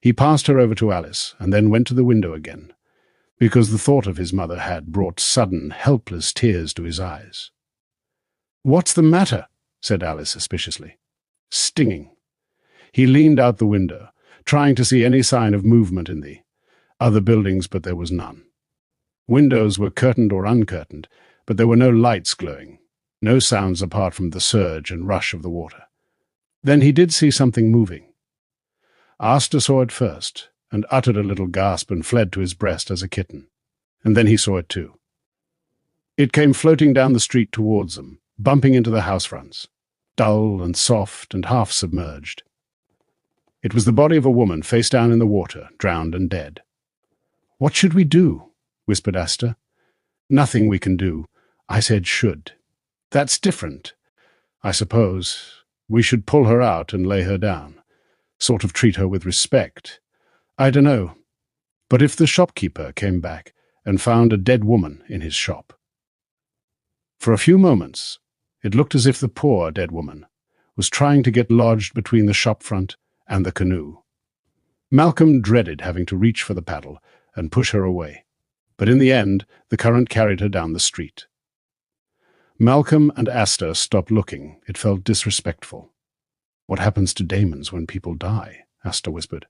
He passed her over to Alice, and then went to the window again, because the thought of his mother had brought sudden, helpless tears to his eyes. "What's the matter?" said Alice suspiciously. "Stinging." He leaned out the window, trying to see any sign of movement in the other buildings, but there was none. Windows were curtained or uncurtained, but there were no lights glowing, no sounds apart from the surge and rush of the water. Then he did see something moving. Asta saw it first, and uttered a little gasp and fled to his breast as a kitten. And then he saw it too. It came floating down the street towards them, bumping into the house fronts, dull and soft and half submerged. It was the body of a woman face down in the water, drowned and dead. "What should we do?" whispered Asta. "Nothing we can do." I said should. "That's different. I suppose we should pull her out and lay her down. Sort of treat her with respect. I dunno. But if the shopkeeper came back and found a dead woman in his shop?" For a few moments, it looked as if the poor dead woman was trying to get lodged between the shop front and the canoe. Malcolm dreaded having to reach for the paddle and push her away, but in the end, the current carried her down the street. Malcolm and Asta stopped looking. It felt disrespectful. "What happens to daemons when people die?" Asta whispered.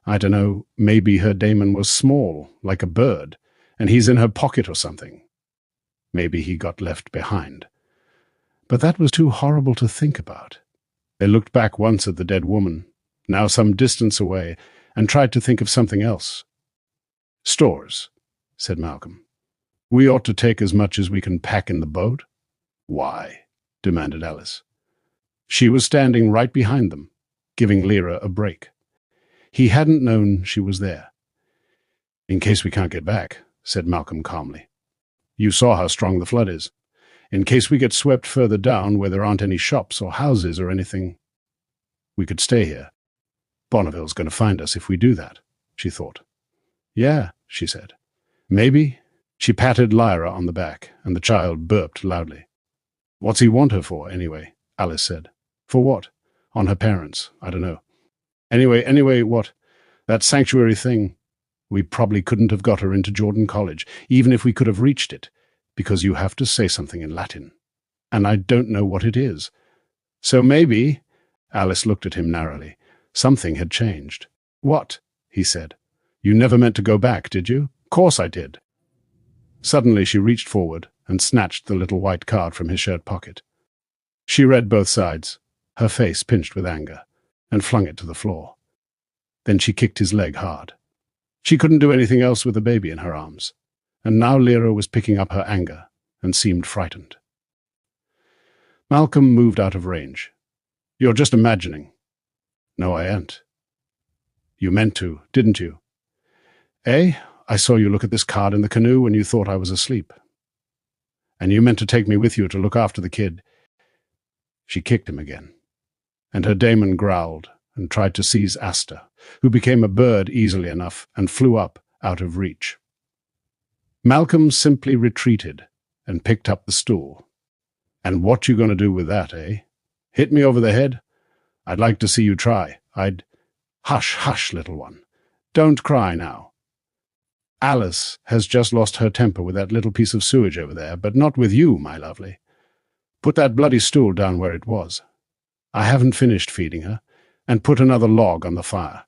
"I dunno, maybe her daemon was small, like a bird, and he's in her pocket or something. Maybe he got left behind." But that was too horrible to think about. They looked back once at the dead woman, now some distance away, and tried to think of something else. "Stores," said Malcolm. "We ought to take as much as we can pack in the boat." "Why?" demanded Alice. She was standing right behind them, giving Lyra a break. He hadn't known she was there. "In case we can't get back," said Malcolm calmly. "You saw how strong the flood is. In case we get swept further down where there aren't any shops or houses or anything, we could stay here. Bonneville's going to find us if we do that," she thought. "Yeah," she said. "Maybe." She patted Lyra on the back, and the child burped loudly. "What's he want her for, anyway?" Alice said. "For what?" "On her parents. I don't know. Anyway, what? That sanctuary thing. We probably couldn't have got her into Jordan College, even if we could have reached it, because you have to say something in Latin. And I don't know what it is. So maybe," Alice looked at him narrowly, "something had changed." "What?" he said. "You never meant to go back, did you?" "Course I did." Suddenly she reached forward and snatched the little white card from his shirt pocket. She read both sides, her face pinched with anger, and flung it to the floor. Then she kicked his leg hard. She couldn't do anything else with the baby in her arms, and now Lyra was picking up her anger and seemed frightened. Malcolm moved out of range. "You're just imagining." "No, I ain't." "You meant to, didn't you?" "Eh? I saw you look at this card in the canoe when you thought I was asleep. And you meant to take me with you to look after the kid." She kicked him again, and her daemon growled and tried to seize Asta, who became a bird easily enough and flew up out of reach. Malcolm simply retreated and picked up the stool. "And what you going to do with that, eh? Hit me over the head? I'd like to see you try. Hush, hush, little one. Don't cry now. Alice has just lost her temper with that little piece of sewage over there, but not with you, my lovely. Put that bloody stool down where it was. I haven't finished feeding her, and put another log on the fire."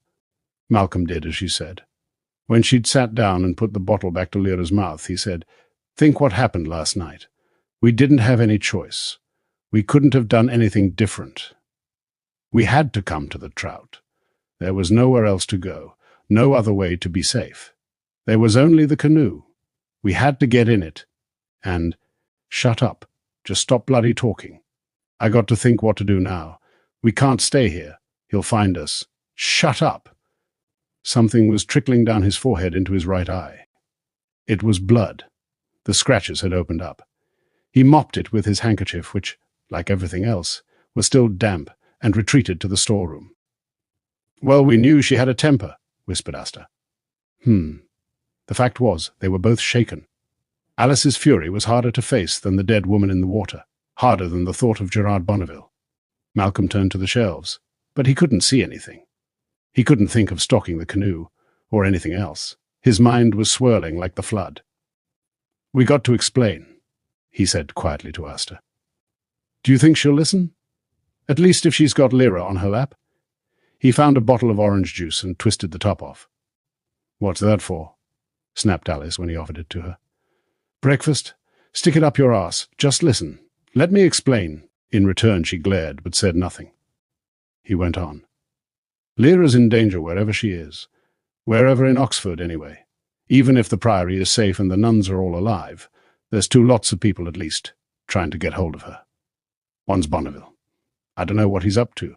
Malcolm did as she said. When she'd sat down and put the bottle back to Lyra's mouth, he said, "Think what happened last night. We didn't have any choice. We couldn't have done anything different. We had to come to the trout. There was nowhere else to go, no other way to be safe. There was only the canoe. We had to get in it. And, shut up. Just stop bloody talking. I got to think what to do now. We can't stay here. He'll find us. Shut up." Something was trickling down his forehead into his right eye. It was blood. The scratches had opened up. He mopped it with his handkerchief, which, like everything else, was still damp, and retreated to the storeroom. "Well, we knew she had a temper," whispered Asta. The fact was, they were both shaken. Alice's fury was harder to face than the dead woman in the water, harder than the thought of Gerard Bonneville. Malcolm turned to the shelves, but he couldn't see anything. He couldn't think of stocking the canoe, or anything else. His mind was swirling like the flood. "We got to explain," he said quietly to Asta. "Do you think she'll listen? At least if she's got Lyra on her lap." He found a bottle of orange juice and twisted the top off. "What's that for?" snapped Alice when he offered it to her. "Breakfast? Stick it up your arse. Just listen. Let me explain." In return she glared, but said nothing. He went on. "Lyra's in danger wherever she is. Wherever in Oxford, anyway. Even if the Priory is safe and the nuns are all alive, There's two lots of people at least trying to get hold of her. One's Bonneville. I don't know what he's up to,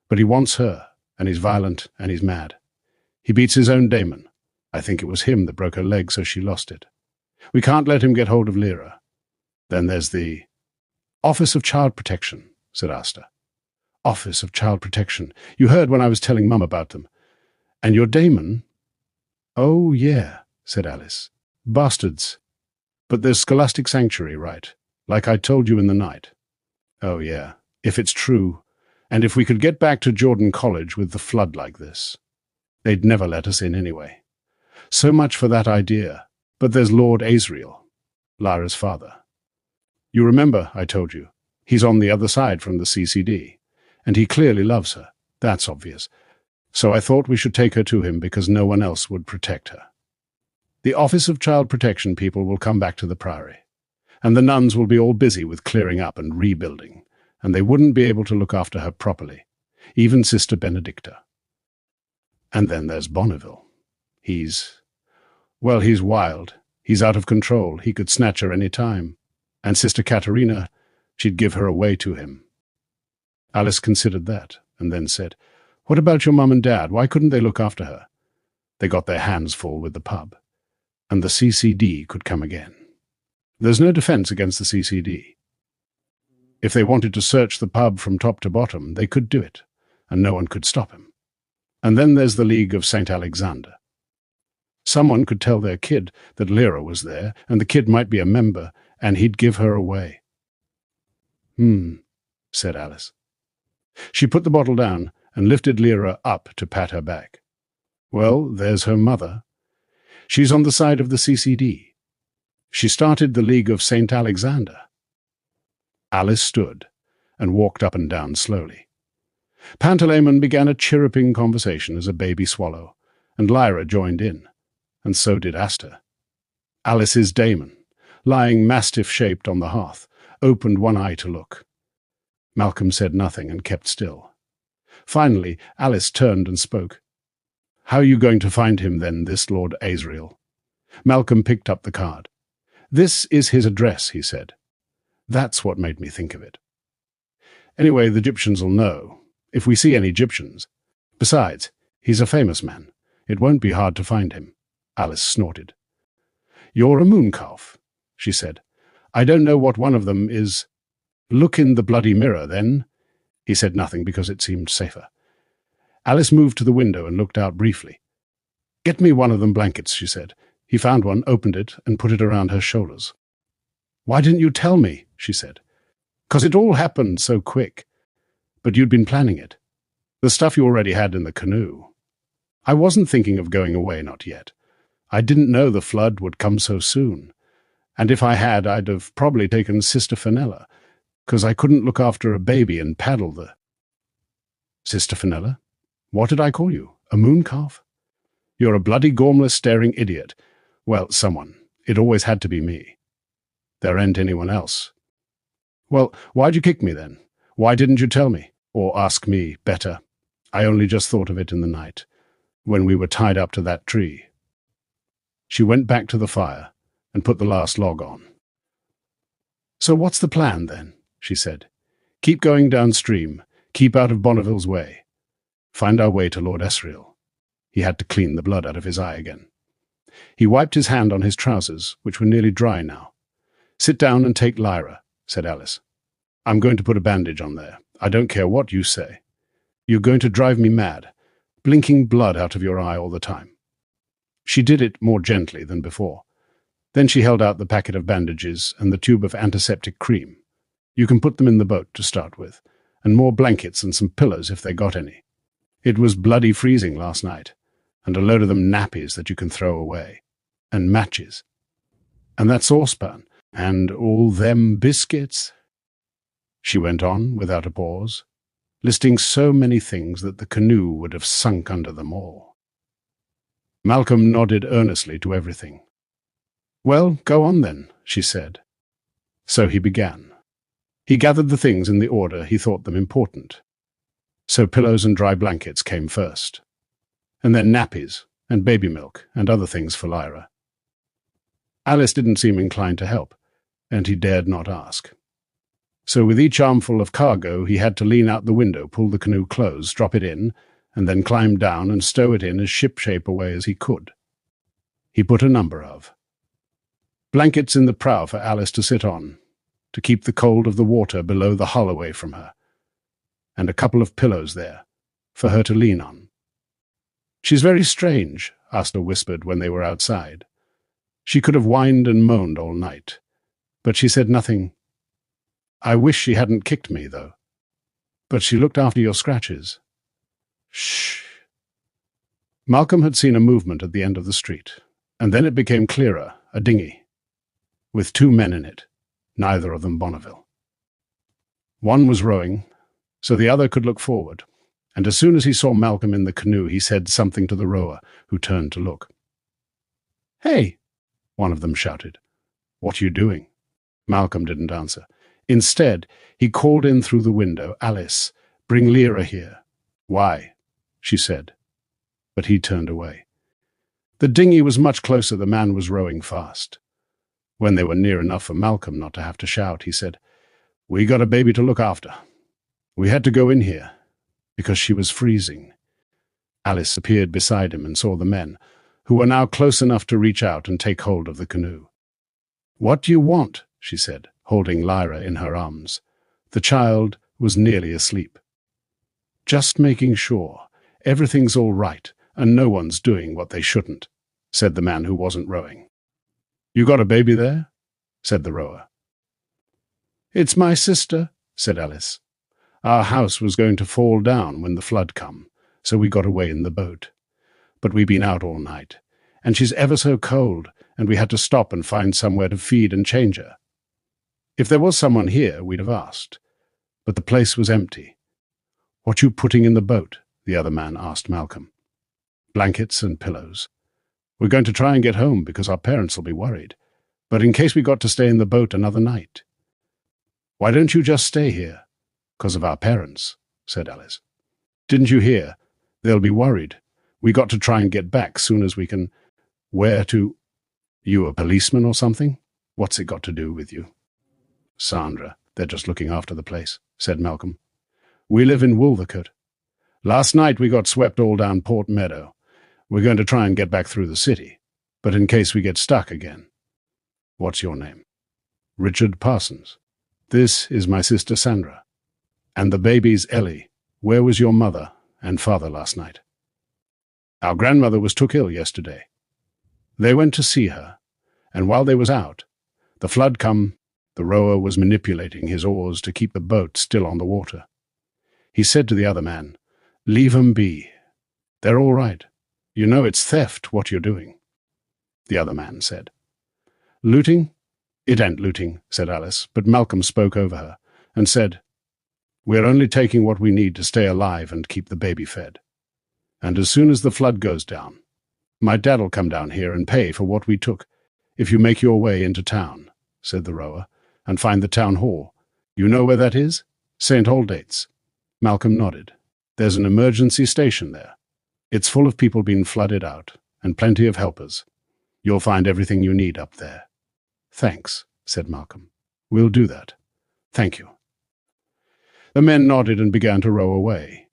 but he wants her, and he's violent and he's mad. He beats his own Damon. I think it was him that broke her leg so she lost it. We can't let him get hold of Lyra. Then there's the Office of Child Protection, said Asta. Office of Child Protection. You heard when I was telling Mum about them. And your Damon? Oh, yeah, said Alice. Bastards. But there's Scholastic Sanctuary, right? Like I told you in the night. Oh, yeah, if it's true. And if we could get back to Jordan College with the flood like this. They'd never let us in anyway. So much for that idea. But there's Lord Asriel, Lyra's father. You remember, I told you, he's on the other side from the CCD, and he clearly loves her. That's obvious. So I thought we should take her to him because no one else would protect her. The Office of Child Protection people will come back to the Priory, and the nuns will be all busy with clearing up and rebuilding, and they wouldn't be able to look after her properly, even Sister Benedicta. And then there's Bonneville. He's wild. He's out of control. He could snatch her any time. And Sister Katerina, she'd give her away to him. Alice considered that, and then said, What about your mum and dad? Why couldn't they look after her? They got their hands full with the pub. And the CCD could come again. There's no defense against the CCD. If they wanted to search the pub from top to bottom, they could do it, and no one could stop him. And then there's the League of St. Alexander. Someone could tell their kid that Lyra was there, and the kid might be a member, and he'd give her away. Said Alice. She put the bottle down and lifted Lyra up to pat her back. Well, there's her mother. She's on the side of the CCD. She started the League of St. Alexander. Alice stood and walked up and down slowly. Pantalaimon began a chirruping conversation as a baby swallow, and Lyra joined in, and so did Asta. Alice's Damon, lying mastiff-shaped on the hearth, opened one eye to look. Malcolm said nothing and kept still. Finally, Alice turned and spoke. How are you going to find him, then, this Lord Asriel? Malcolm picked up the card. This is his address, he said. That's what made me think of it. Anyway, the Egyptians will know, if we see any Egyptians. Besides, he's a famous man. It won't be hard to find him. Alice snorted. You're a mooncalf, she said. I don't know what one of them is. Look in the bloody mirror, then. He said nothing because it seemed safer. Alice moved to the window and looked out briefly. Get me one of them blankets, she said. He found one, opened it, and put it around her shoulders. Why didn't you tell me, she said. 'Cause it all happened so quick. But you'd been planning it. The stuff you already had in the canoe. I wasn't thinking of going away, not yet. I didn't know the flood would come so soon. And if I had, I'd have probably taken Sister Fenella, 'cause I couldn't look after a baby and paddle the... Sister Fenella? What did I call you? A mooncalf? You're a bloody gormless staring idiot. Well, someone. It always had to be me. There ain't anyone else. Well, why'd you kick me then? Why didn't you tell me? Or ask me, better? I only just thought of it in the night, when we were tied up to that tree. She went back to the fire and put the last log on. So what's the plan, then? She said. Keep going downstream. Keep out of Bonneville's way. Find our way to Lord Asriel. He had to clean the blood out of his eye again. He wiped his hand on his trousers, which were nearly dry now. Sit down and take Lyra, said Alice. I'm going to put a bandage on there. I don't care what you say. You're going to drive me mad, blinking blood out of your eye all the time. She did it more gently than before. Then she held out the packet of bandages and the tube of antiseptic cream. You can put them in the boat to start with, and more blankets and some pillows if they got any. It was bloody freezing last night, and a load of them nappies that you can throw away, and matches, and that saucepan, and all them biscuits. She went on without a pause, listing so many things that the canoe would have sunk under them all. Malcolm nodded earnestly to everything. Well, go on then, she said. So he began. He gathered the things in the order he thought them important. So pillows and dry blankets came first, and then nappies and baby milk and other things for Lyra. Alice didn't seem inclined to help, and he dared not ask. So with each armful of cargo, he had to lean out the window, pull the canoe close, drop it in, and then climb down and stow it in as ship-shape a way as he could. He put a number of blankets in the prow for Alice to sit on, to keep the cold of the water below the hull away from her, and a couple of pillows there, for her to lean on. "She's very strange," Asta whispered when they were outside. "She could have whined and moaned all night, but she said nothing. I wish she hadn't kicked me, though. But she looked after your scratches." "Shh." Malcolm had seen a movement at the end of the street, and then it became clearer, a dinghy, with 2 men in it, neither of them Bonneville. One was rowing, so the other could look forward, and as soon as he saw Malcolm in the canoe, he said something to the rower, who turned to look. "Hey!" one of them shouted. "What are you doing?" Malcolm didn't answer. Instead, he called in through the window, "Alice, bring Lyra here." "Why?" she said, but he turned away. The dinghy was much closer. The man was rowing fast. When they were near enough for Malcolm not to have to shout, he said, "We got a baby to look after. We had to go in here, because she was freezing." Alice appeared beside him and saw the men, who were now close enough to reach out and take hold of the canoe. "What do you want?" she said, holding Lyra in her arms. The child was nearly asleep. "Just making sure everything's all right and no one's doing what they shouldn't," said the man who wasn't rowing. "You got a baby there?" said the rower. "It's my sister," said Alice. "Our house was going to fall down when the flood come, so we got away in the boat. But we been out all night, and she's ever so cold, and we had to stop and find somewhere to feed and change her. If there was someone here, we'd have asked, but the place was empty." "What you putting in the boat?" the other man asked Malcolm. "Blankets and pillows. We're going to try and get home because our parents will be worried, but in case we got to stay in the boat another night." "Why don't you just stay here?" "'Cause of our parents," said Alice. "Didn't you hear? They'll be worried. We got to try and get back soon as we can." "Where to?" "You a policeman or something? What's it got to do with you?" "Sandra, they're just looking after the place," said Malcolm. "We live in Wolvercote. Last night we got swept all down Port Meadow. We're going to try and get back through the city, but in case we get stuck again." "What's your name?" "Richard Parsons. This is my sister Sandra. And the baby's Ellie. Where was your mother and father last night?" "Our grandmother was took ill yesterday. They went to see her, and while they was out, the flood come. The rower was manipulating his oars to keep the boat still on the water. He said to the other man, 'Leave 'em be. They're all right. You know it's theft what you're doing.' The other man said. "Looting?" "It ain't looting," said Alice, but Malcolm spoke over her and said, "We're only taking what we need to stay alive and keep the baby fed. And as soon as the flood goes down, my dad'll come down here and pay for what we took if you make your way into town," said the rower, "and find the town hall. You know where that is? St. Aldate's." Malcolm nodded. "There's an emergency station there. It's full of people being flooded out, and plenty of helpers. You'll find everything you need up there." "Thanks," said Malcolm. "We'll do that. Thank you." The men nodded and began to row away.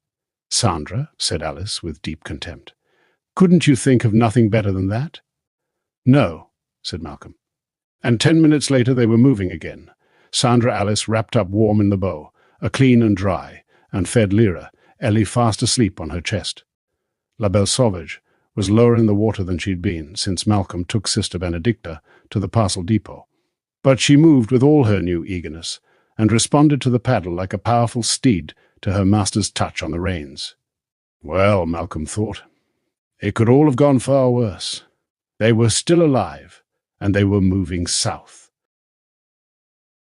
"Sandra," said Alice with deep contempt, "couldn't you think of nothing better than that?" "No," said Malcolm. And 10 minutes later they were moving again. Sandra Alice wrapped up warm in the bow, a clean and dry, and fed Lyra, Ellie fast asleep on her chest. La Belle Sauvage was lower in the water than she'd been since Malcolm took Sister Benedicta to the parcel depot. But she moved with all her new eagerness, and responded to the paddle like a powerful steed to her master's touch on the reins. Well, Malcolm thought, it could all have gone far worse. They were still alive, and they were moving south.